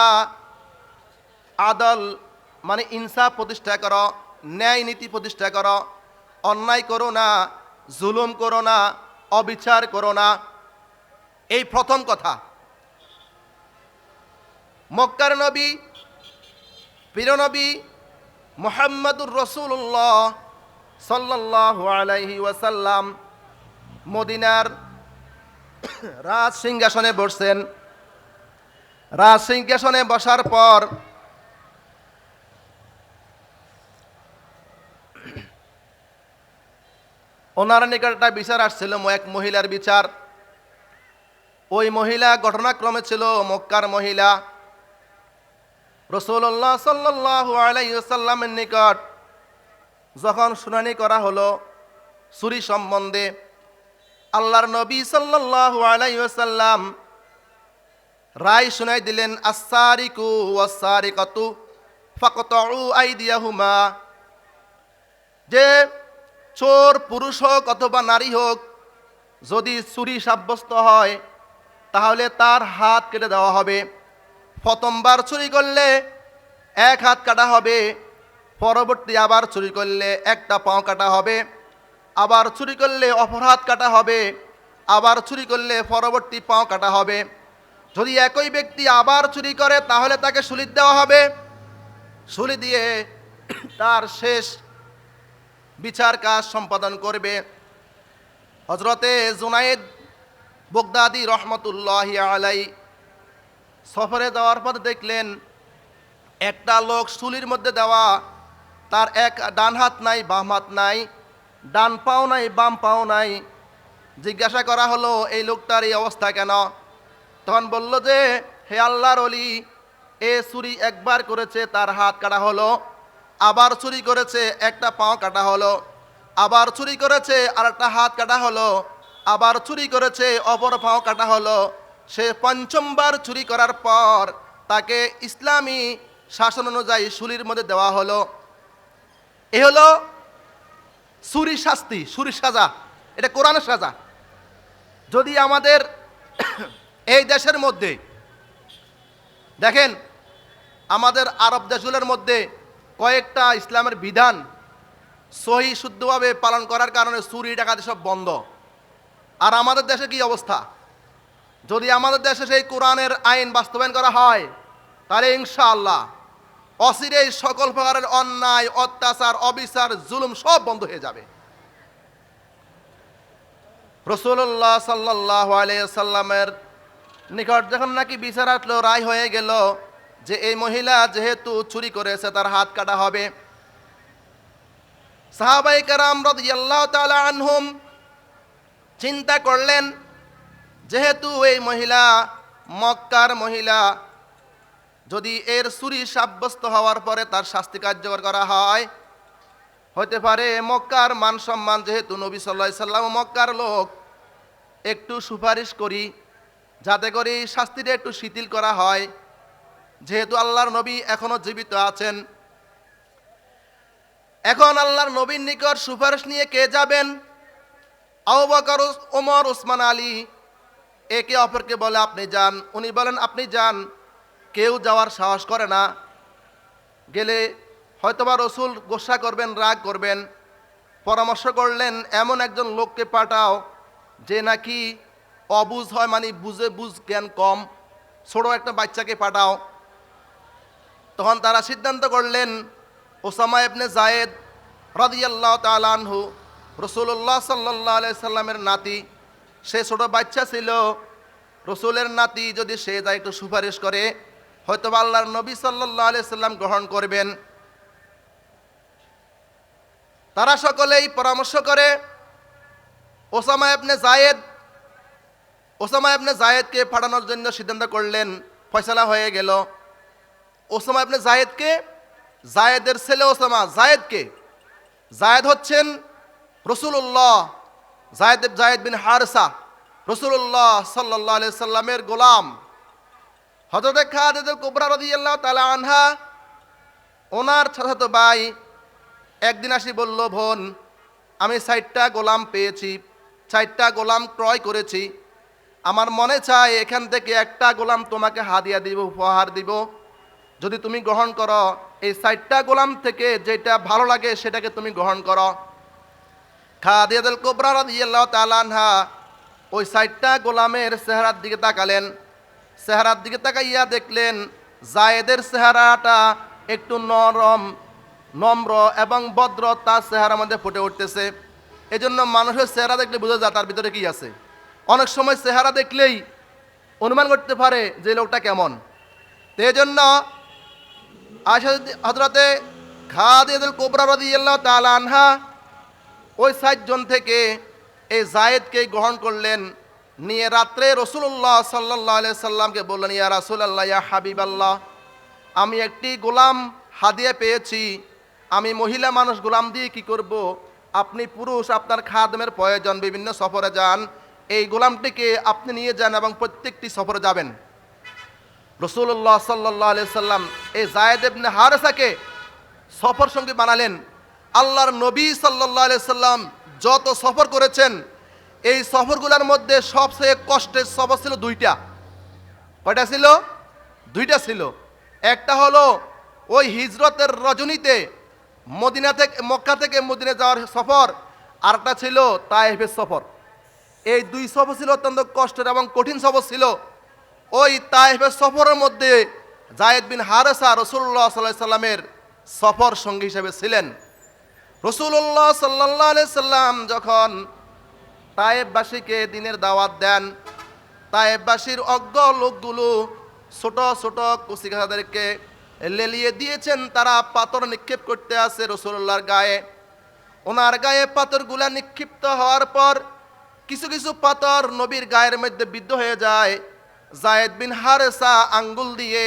Speaker 1: আদল মানে ইনসাফ প্রতিষ্ঠা করো, ন্যায় নীতি প্রতিষ্ঠা করো, অন্যায় করো না, জুলুম করো না, অবিচার করো না। এই প্রথম কথা। মক্কার নবী প্রিয় নবী মুহাম্মদুর রাসূলুল্লাহ সাল্লাল্লাহু আলাইহি ওয়াসাল্লাম মদিনার রাজ সিংহাসনে বসছেন। রাজ সিংহাসনে বসার পর ওনার নিকট একটা বিচার আসছিল, এক মহিলার বিচার। ওই মহিলা ঘটনাক্রমে ছিল মক্কার মহিলা। রাসূলুল্লাহ সাল্লাল্লাহু আলাইহি ওয়াসাল্লামের নিকট যখন শুনানি করা হলো চুরি সম্বন্ধে, আল্লাহর নবী সাল্লাল্লাহু আলাইহি ওয়াসাল্লাম রায় শুনাই দিলেন, আস-সারিকু ওয়াস-সারিকাতু ফাকতাউ আইদিয়াহুমা, যে চোর পুরুষ হোক অথবা নারী হোক, যদি চুরি সাব্যস্ত হয় তাহলে তার হাত কেটে দেওয়া হবে। প্রথমবার চুরি করলে এক হাত কাটা হবে, পরবর্তী আবার চুরি করলে একটা পাও কাটা হবে, আবার চুরি করলে অপর হাত কাটা হবে, আবার চুরি করলে পরবর্তী পাও কাটা হবে। যদি একই ব্যক্তি আবার চুরি করে তাহলে তাকে শুলি দেওয়া হবে। শুলি দিয়ে তার শেষ বিচার কাজ সম্পাদন করবে। হযরতে জুনায়েদ বাগদাদী রহমতুল্লাহি আলাই সফরে যাওয়ার পর দেখলেন একটা লোক শুলির মধ্যে দেওয়া, তার এক ডান হাত নাই, বাম হাত নাই, ডান পাও নাই, বাম পাও নাই। জিজ্ঞাসা করা হলো এই লোকটার এই অবস্থা কেন? তখন বলল যে, হে আল্লাহর ওলি, এ চুরি একবার করেছে, তার হাত কাটা হলো, আবার চুরি করেছে, একটা পাও কাটা হলো, আবার চুরি করেছে, আর একটা হাত কাটা হলো, আবার চুরি করেছে, অপর পাও কাটা হলো। সে পঞ্চমবার চুরি করার পর তাকে ইসলামী শাসন অনুযায়ী শুলির মধ্যে দেওয়া হলো। এ হলো চুরি শাস্তি, চুরির সাজা, এটা কোরআনের সাজা। যদি আমাদের এই দেশের মধ্যে দেখেন, আমাদের আরব দেশগুলোর মধ্যে কয়েকটা ইসলামের বিধান সহি শুদ্ধভাবে পালন করার কারণে চুরি ডাকাতি সব বন্ধ। আর আমাদের দেশে কি অবস্থা? যদি আমাদের দেশে সেই কোরআনের আইন বাস্তবায়ন করা হয় তাহলে ইনশাআল্লাহ অচিরেই সকল প্রকারের অন্যায়, অত্যাচার, অবিচার, জুলুম সব বন্ধ হয়ে যাবে। রাসূলুল্লাহ সাল্লাল্লাহু আলাইহি সাল্লামের নিকট যখন নাকি বিচার আসলো, রায় হয়ে গেল যে এই মহিলা যেহেতু চুরি করেছে তার হাত কাটা হবে, সাহাবায়ে কেরাম রাদিয়াল্লাহু তাআলা আনহুম চিন্তা করলেন, যেহেতু এই মহিলা মক্কার মহিলা, যদি এর চুরি সাব্যস্ত হওয়ার পরে তার শাস্তি কার্যকর করা হয়, হতে পারে মক্কার মান সম্মান, যেহেতু নবী সাল্লাল্লাহু আলাইহি সাল্লাম মক্কার লোক, একটু সুপারিশ করি যাতে করে শাস্তিটা একটু শিথিল করা হয়। যেহেতু আল্লাহর নবী এখনো জীবিত আছেন, এখন আল্লাহর নবীর নিকট সুপারিশ নিয়ে কে যাবেন? আবু বকর, ওমর, ওসমান, আলী একে অপরকে বলে আপনি যান, উনি বলেন আপনি যান। কেউ যাওয়ার সাহস করে না। গেলে হয়তোবা রসুল গোসা করবেন, রাগ করবেন। পরামর্শ করলেন এমন একজন লোককে পাঠাও যে নাকি অবুঝ হয়, মানে বুঝ জ্ঞান কম, ছোট একটা বাচ্চাকে পাঠাও। তখন তারা সিদ্ধান্ত করলেন ওসামা ইবনে যায়েদ রাদিয়াল্লাহু তাআলা আনহু, রাসূলুল্লাহ সাল্লাল্লাহু আলাইহি সাল্লামের নাতি, সে ছোট বাচ্চা ছিল, রসুলের নাতি, যদি সে যায় একটু সুপারিশ করে হয়তো আল্লাহর নবী সাল্লাল্লাহু আলাইহি সাল্লাম গ্রহণ করবেন। তারা সকলেই পরামর্শ করে ওসামা ইবনে যায়েদকে পাঠানোর জন্য সিদ্ধান্ত করলেন। ফয়সালা হয়ে গেল, ওসামা ইবনে যায়েদকে জায়েদের ছেলে ওসামা। জায়েদকে, জায়েদ হচ্ছেন রসুল্লাহ, জায়েদ বিন হারেসা রসুল্লাহ সাল্লাল্লাহু আলাইহি সাল্লামের গোলাম। হযরত খাদিজা কুবরা রাদিয়াল্লাহু তাআলা আনহা ওনার চাচাতো ভাই একদিন আসি বলল, বোন আমি 60টা গোলাম পেয়েছি, 60টা গোলাম ক্রয় করেছি, আমার মনে চায় এখান থেকে একটা গোলাম তোমাকে হাদিয়া দিব, উপহার দিব, যদি তুমি গ্রহণ করো, এই 60টা গোলাম থেকে যেটা ভালো লাগে সেটাকে তুমি গ্রহণ করো। খাদিজা কুবরা রাদিয়াল্লাহু তাআলা আনহা ওই 60টা গোলামের চেহারার দিকে তাকালেন, চেহারার দিকে তাকাইয়া দেখলেন জায়েদের চেহারাটা একটু নরম, নম্র এবং ভদ্র তার চেহারার মধ্যে ফুটে উঠতেছে। এজন্য মানুষের চেহারা দেখলে বোঝা যায় তার ভিতরে কি আছে। অনেক সময় চেহারা দেখলেই অনুমান করতে পারে যে লোকটা কেমন। তো এই জন্য আয়েশা হযরতে খাদিজা কুবরা রাদিয়াল্লাহু তাআলা আনহা ওই 60 জন থেকে এই জায়েদকে গ্রহণ করলেন, নিয়ে রাত্রে রসুল্লাহ সাল্লাল্লাহু আলাইহি সাল্লামকে বললেন, ইয়া রাসূলুল্লাহ, ইয়া হাবিবাল্লাহ, আমি একটি গোলাম হাদিয়া পেয়েছি, আমি মহিলা মানুষ গোলাম দিয়ে কি করব? আপনি পুরুষ, আপনার খাদেমের প্রয়োজন, বিভিন্ন সফরে যান, এই গোলামটিকে আপনি নিয়ে যান এবং প্রত্যেকটি সফরে যাবেন। রসুল্লাহ সাল্লাল্লাহু আলাইহি সাল্লাম এই জায়েদ ইবনে হারেসাকে সফর সঙ্গী বানালেন। আল্লাহর নবী সাল্লাল্লাহু আলাইহি সাল্লাম যত সফর করেছেন, এই সফরগুলোর মধ্যে সবচেয়ে কষ্টের সফর ছিল দুইটা। কয়টা ছিল? দুইটা ছিল। একটা হলো ওই হিজরতের রজনীতে মদিনা থেকে, মক্কা থেকে মদিনা যাওয়ার সফর, আরেকটা ছিল তায়েফের সফর। এই দুই সফর ছিল অত্যন্ত কষ্টের এবং কঠিন সফর ছিল। ওই তায়েফের সফরের মধ্যে জায়েদ বিন হারেসা রাসূলুল্লাহ সাল্লাল্লাহু আলাইহি সাল্লামের সফর সঙ্গী হিসেবে ছিলেন। রাসূলুল্লাহ সাল্লাল্লাহু আলাইহি সাল্লাম যখন তায়েফবাসীকে দিনের দাওয়াত দেন, তায়েফবাসীর অজ্ঞ লোকগুলো ছোট ছোট কুচিকাচাদেরকে লেলিয়ে দিয়েছেন, তারা পাথর নিক্ষেপ করতে আসে রাসূলুল্লাহর গায়ে। ওনার গায়ে পাথরগুলা নিক্ষিপ্ত হওয়ার পর কিছু কিছু পাথর নবীর গায়ের মধ্যে বিদ্ধ হয়ে যায়। জায়েদ বিন হারেসা আঙ্গুল দিয়ে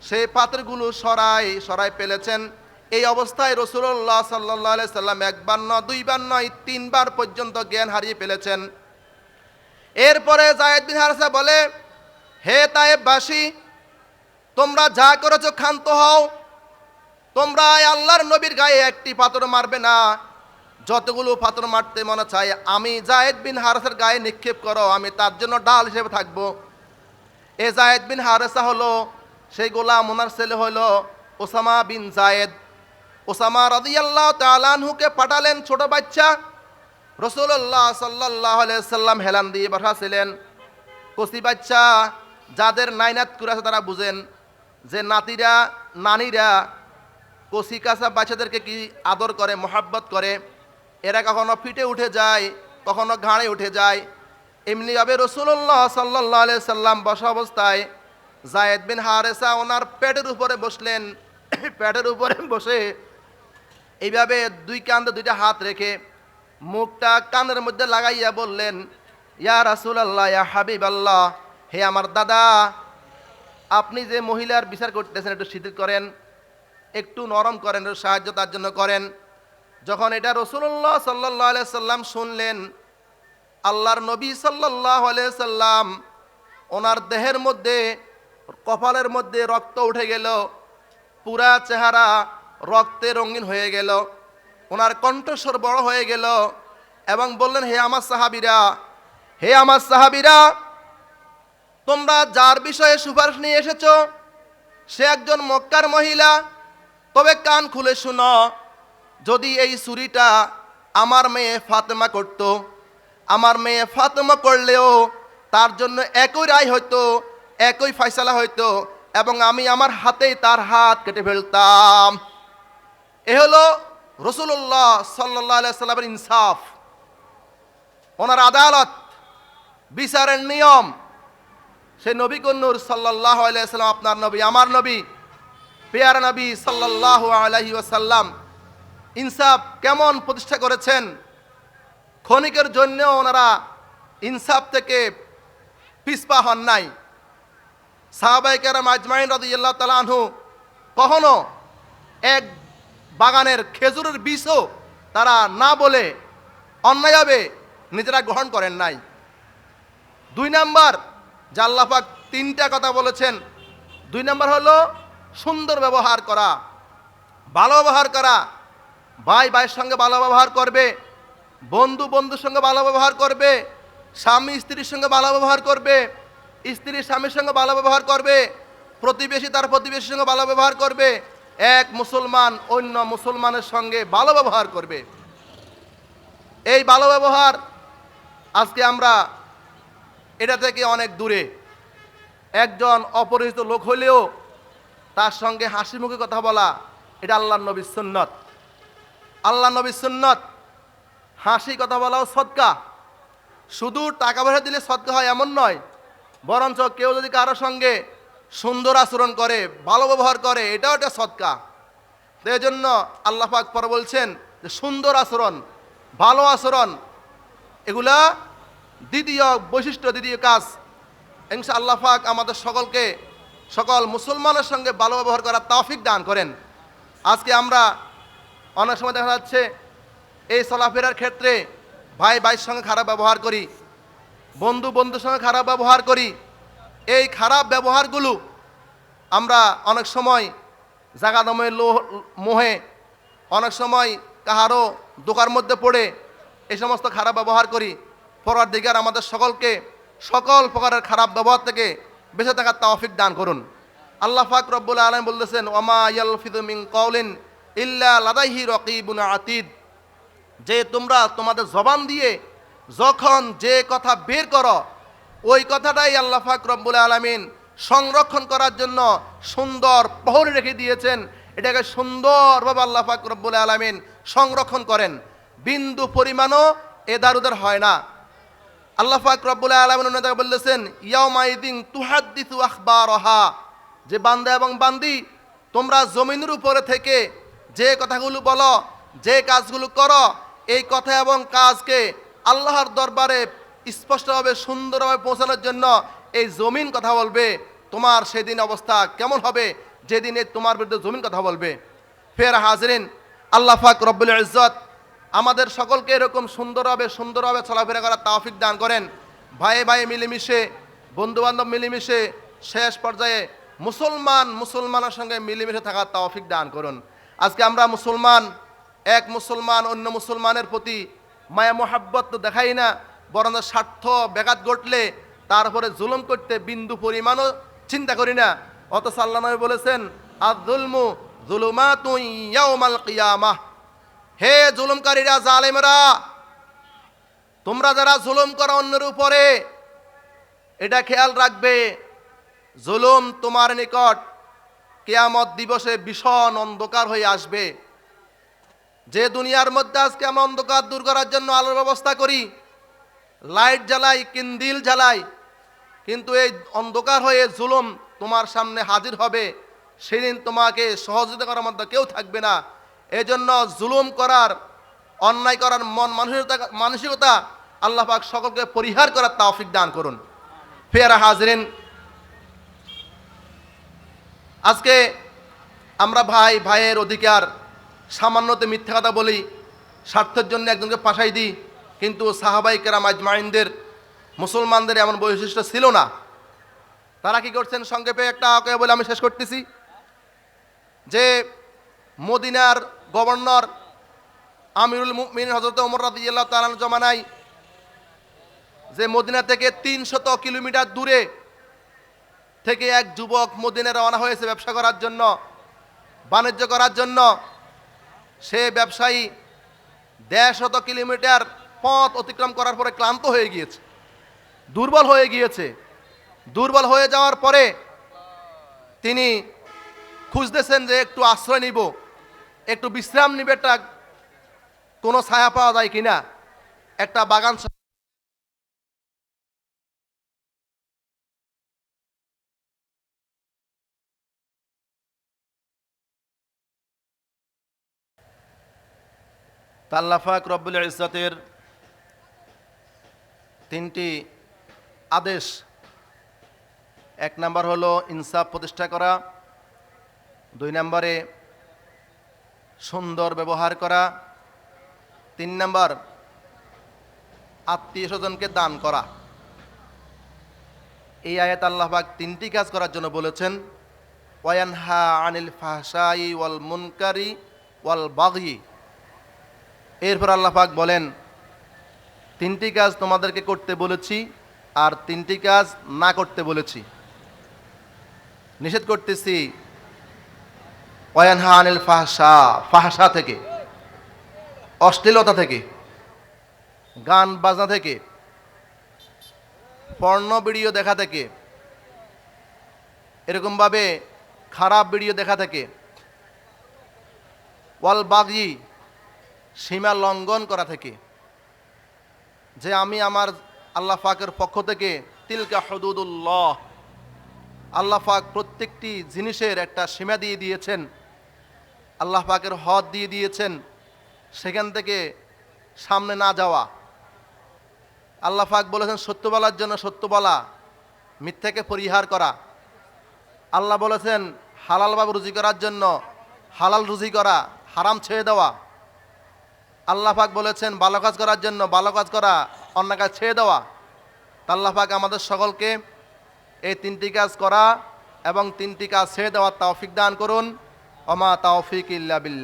Speaker 1: সেই পাথরগুলো সরাই ফেলেছেন। এই অবস্থায় রাসূলুল্লাহ সাল্লাল্লাহু আলাইহি সাল্লাম একবার নয়, দুইবার নয়, তিনবার পর্যন্ত জ্ঞান হারিয়ে ফেলেছেন। এরপরে জায়েদ বিন হারেসা বলে, হে তায়েফবাসী, তোমরা যা করেছো ক্ষান্ত হও, তোমরা আল্লাহর নবীর গায়ে একটি পাথর মারবে না, যতগুলো পাথর মারতে মনে চায় আমি জায়েদ বিন হারেসার গায়ে নিক্ষেপ করো, আমি তার জন্য ঢাল হিসেবে থাকবো। এ জায়েদ বিন হারেসা হলো সেই গোলাম, ওনার ছেলে হলো ওসামা বিন জায়েদ। ওসামা রাদিয়াল্লাহু তাআলা আনহুকে পাঠালেন ছোট বাচ্চা। রাসূলুল্লাহ সাল্লাল্লাহু আলাইহি সাল্লাম হেলান দিয়ে বসাছিলেন। কচি বাচ্চা যাদের নাইনাত করে আছে তারা বুঝেন যে নাতিরা, নানিরা কচি কাঁচা বাচ্চাদেরকে কি আদর করে, মোহাব্বত করে। এরা কখনো পিঠে উঠে যায়, কখনো ঘাড়ে উঠে যায়। এমনিভাবে রাসূলুল্লাহ সাল্লাল্লাহু আলাইহি সাল্লাম বসা অবস্থায় জায়েদ বিন হারেসা ওনার পেটের উপরে বসলেন। পেটের উপরে বসে এইভাবে দুই কাঁধে দুইটা হাত রেখে মুখটা কানের মধ্যে লাগাইয়া বললেন, ইয়া রাসূলুল্লাহ, ইয়া হাবিবাল্লাহ, হে আমার দাদা, আপনি যে মহিলার বিচার করতেছেন একটু শিথিল করেন, একটু নরম করেন, একটু সাহায্য তার জন্য করেন। যখন এটা রাসূলুল্লাহ সাল্লাল্লাহু আলাইহি সাল্লাম শুনলেন, আল্লাহর নবী সাল্লাল্লাহু আলাইহি সাল্লাম ওনার দেহের মধ্যে, কপালের মধ্যে রক্ত উঠে গেল, পুরা চেহারা রক্তে রঙিন হয়ে গেল, ওনার কণ্ঠস্বর বড় হয়ে গেল এবং বললেন, হে আমার সাহাবীরা, হে আমার সাহাবীরা, তোমরা যার বিষয়ে সুপারিশ নিয়ে এসেছো সে একজন মক্কার মহিলা, তবে কান খুলে শুনো, যদি এই চুরিটা আমার মেয়ে ফাতেমা করত, আমার মেয়ে ফাতেমা করলেও তার জন্য একই রায় হইতো, একই ফয়সালা হইতো এবং আমি আমার হাতেই তার হাত কেটে ফেলতাম। এ হলো রাসূলুল্লাহ সাল্লাল্লাহু আলাইহি সাল্লামের ইনসাফ, ওনার আদালত, বিচারের নিয়ম। সে নবী নূর সাল্লাল্লাহু আলাইহি সাল্লাম, আপনার নবী, আমার নবী, পেয়ারা নবী সাল্লাল্লাহু আলাইহি ওয়াসাল্লাম ইনসাফ কেমন প্রতিষ্ঠা করেছেন। ক্ষণিকের জন্য ওনারা ইনসাফ থেকে পিছপা হন নাই। সাহাবায়ে কেরাম আজমাইন রাদিয়াল্লাহু তাআলা আনহু কখনো এক বাগানের খেজুরের বীজও তারা না বলে অন্যায়ভাবে নিজেরা গ্রহণ করেন নাই। 2 নাম্বার, যে আল্লাহ পাক 3টা কথা বলেছেন, 2 নাম্বার হলো সুন্দর ব্যবহার করা, ভালো ব্যবহার করা। ভাই ভাইয়ের সঙ্গে ভালো ব্যবহার করবে, বন্ধু বন্ধুর সঙ্গে ভালো ব্যবহার করবে, স্বামী স্ত্রীর সঙ্গে ভালো ব্যবহার করবে, স্ত্রী স্বামীর সঙ্গে ভালো ব্যবহার করবে, প্রতিবেশী তার প্রতিবেশীর সঙ্গে ভালো ব্যবহার করবে, এক মুসলমান অন্য মুসলমানের সঙ্গে ভালো ব্যবহার করবে। এই ভালো ব্যবহার আজকে আমরা এটা থেকে অনেক দূরে। একজন অপরিচিত লোক হলেও তার সঙ্গে হাসি মুখে কথা বলা, এটা আল্লাহর নবীর সুন্নত। আল্লাহ নবীর সুন্নত। হাসি কথা বলাও সদকা। শুধু টাকা পয়সা দিলে সদকা হয় এমন নয়, বরঞ্চ কেউ যদি কারো সঙ্গে সুন্দর আচরণ করে, ভালো ব্যবহার করে, এটাও একটা সদকা। তো এই জন্য আল্লাহ পাক পরে বলছেন যে সুন্দর আচরণ, ভালো আচরণ, এগুলা দ্বিতীয় বৈশিষ্ট্য, দ্বিতীয় কাজ। ইনশাআল্লাহ পাক আমাদের সকলকে, সকল মুসলমানের সঙ্গে ভালো ব্যবহার করার তৌফিক দান করেন। আজকে আমরা অনেক সময় দেখা যাচ্ছে এই চলাফেরার ক্ষেত্রে ভাই ভাইয়ের সঙ্গে খারাপ ব্যবহার করি, বন্ধু বন্ধুর সঙ্গে খারাপ ব্যবহার করি। এই খারাপ ব্যবহারগুলো আমরা অনেক সময় জাগা দমের মোহে, অনেক সময় কাহারও দোকার মধ্যে পড়ে এই সমস্ত খারাপ ব্যবহার করি। পরওয়ারদিগার আমাদের সকলকে সকল প্রকারের খারাপ ব্যবহার থেকে বেঁচে থাকার তৌফিক দান করুন। আল্লাহ পাক রব্বুল আলামিন বলতেছেন, ওমা ইয়ালফিযু মিন কাওলিন ইল্লা লাদাইহি রাকিবুন আতীদ। যে তোমরা তোমাদের জবান দিয়ে যখন যে কথা বের করো, ওই কথাটাই আল্লাহ পাক রব্বুল আলামিন সংরক্ষণ করার জন্য সুন্দর প্রহরী রেখে দিয়েছেন। এটাকে সুন্দরভাবে আল্লাহ পাক রব্বুল আলামিন সংরক্ষণ করেন, বিন্দু পরিমাণও এদার উদার হয় না। আল্লাহ পাক রব্বুল আলামিন অন্য জায়গায় বলতেছেন, ইয়াউমাইদিন তুহাদ্দিসু আখবারহা। যে বান্দা এবং বান্দি, তোমরা জমিনের উপরে থেকে যে কথাগুলো বলো, যে কাজগুলো করো, এই কথা এবং কাজকে আল্লাহর দরবারে স্পষ্টভাবে সুন্দরভাবে পৌঁছানোর জন্য এই জমিন কথা বলবে। তোমার সেদিন অবস্থা কেমন হবে যেদিনে তোমার বিরুদ্ধে জমিন কথা বলবে। ফের হাজরিন, আল্লাহ পাক রব্বুল ইজ্জত আমাদের সকলকে এরকম সুন্দরভাবে চলাফেরা করার তৌফিক দান করেন। ভাইয়ে ভাইয়ে মিলেমিশে, বন্ধুবান্ধব মিলেমিশে, শেষ পর্যায়ে মুসলমানের সঙ্গে মিলেমিশে থাকার তৌফিক দান করুন। আজকে আমরা মুসলমান, এক মুসলমান অন্য মুসলমানের প্রতি মায়া মোহাব্বত তো দেখাই না, বরং স্বার্থ ব্যাঘাত ঘটলে তারপরে জুলুম করতে বিন্দু পরিমাণও চিন্তা করি না। অথচ আল্লাহ নবী বলেছেন, আয-যুলমু যুলুমাতুন ইয়াউমাল কিয়ামাহ। হে জুলুমকারীরা, জালেমরা, তোমরা যারা জুলুম করো অন্যের উপরে, এটা খেয়াল রাখবে, জুলুম তোমার নিকট কিয়ামত দিবসে ভীষণ অন্ধকার হয়ে আসবে। যে দুনিয়ার মধ্যে আজকে আমরা অন্ধকার দূর করার জন্য আলোর ব্যবস্থা করি, লাইট জ্বালাই, কিন্দিল জ্বালাই, কিন্তু এই অন্ধকার হয়ে জুলুম তোমার সামনে হাজির হবে। সেদিন তোমাকে সহযোগিতা করার মধ্যে কেউ থাকবে না। এই জন্য জুলুম করার, অন্যায় করার মানসিকতা আল্লাহ পাক সকলকে পরিহার করার তৌফিক দান করুন। ফেরা হাজরিন, আজকে আমরা ভাই ভাইয়ের অধিকার সামান্যতে মিথ্যা কথা বলি, স্বার্থের জন্য একজনকে পাঠাই দিই, কিন্তু সাহাবাই কেরাম আজমাইনদের, মুসলমানদের এমন বৈশিষ্ট্য ছিল না। তারা কি করছেন, সংক্ষেপে একটা বলে আমি শেষ করতেছি, যে মদিনার গভর্নর আমিরুল মুমিনিন হযরত ওমর রাদিয়াল্লাহু তাআলা জমানায় যে মদিনা থেকে 300 কিলোমিটার দূরে থেকে এক যুবক মদিনায় রওনা হয়েছে ব্যবসা করার জন্য, বাণিজ্য করার জন্য। সে ব্যবসায়ী 150 কিলোমিটার পথ অতিক্রম করার পরে ক্লান্ত হয়ে গিয়েছে, দুর্বল হয়ে গিয়েছে। দুর্বল হয়ে যাওয়ার পরে তিনি খুঁজতেছেন যে একটু আশ্রয় নিব, একটু বিশ্রাম নিবে, একটা কোনো ছায়া পাওয়া যায় কিনা। একটা বাগান আল্লাহ পাক রব্বুল ইজ্জতের 3টি আদেশ। 1 নাম্বার হলো ইনসাফ প্রতিষ্ঠা করা, 2 নম্বরে সুন্দর ব্যবহার করা, 3 নাম্বার আত্মীয় স্বজনকে দান করা। এই আয়াত আল্লাহ পাক 3টি কাজ করার জন্য বলেছেন, ওয়ায়ানহা আনিল ফাহশাই ওয়াল মুনকারি ওয়াল বাগই। এরপর আল্লাহ পাক বলেন 3টি কাজ তোমাদেরকে করতে বলেছি আর 3টি কাজ না করতে বলেছি। নিষেধ করতেছি ওয়ায়ানহা আনিল ফাহশা, ফাহশা থেকে, অশ্লীলতা থেকে, গান বাজনা থেকে, পর্ণ ভিডিও দেখা থেকে, এরকমভাবে খারাপ ভিডিও দেখা থেকে, ওয়াল বাগি, সীমা লঙ্ঘন করা থেকে। যে আমি আমার আল্লাহ পাকের পক্ষ থেকে, তিলকা হুদুদুল্লাহ, আল্লাহ পাক প্রত্যেকটি জিনিসের একটা সীমা দিয়ে দিয়েছেন, আল্লাহ পাকের হদ দিয়ে দিয়েছেন, সেখান থেকে সামনে না যাওয়া। আল্লাহ পাক বলেছেন সত্য বলার জন্য সত্য বলা, মিথ্যাকে পরিহার করা। আল্লাহ বলেছেন হালালভাবে রুজি করার জন্য হালাল রুজি করা, হারাম ছেড়ে দেওয়া। আল্লাহ পাক বলেছেন ভালো কাজ করার জন্য ভালো কাজ করা, অন্য কাজ ছেড়ে দেওয়া। আল্লাহ পাক আমাদের সকলকে এই 3টি কাজ করা এবং 3টি কাজ ছেড়ে দেওয়ার তৌফিক দান করুন। ওমা তৌফিক ইল্লা বিল্লাহ।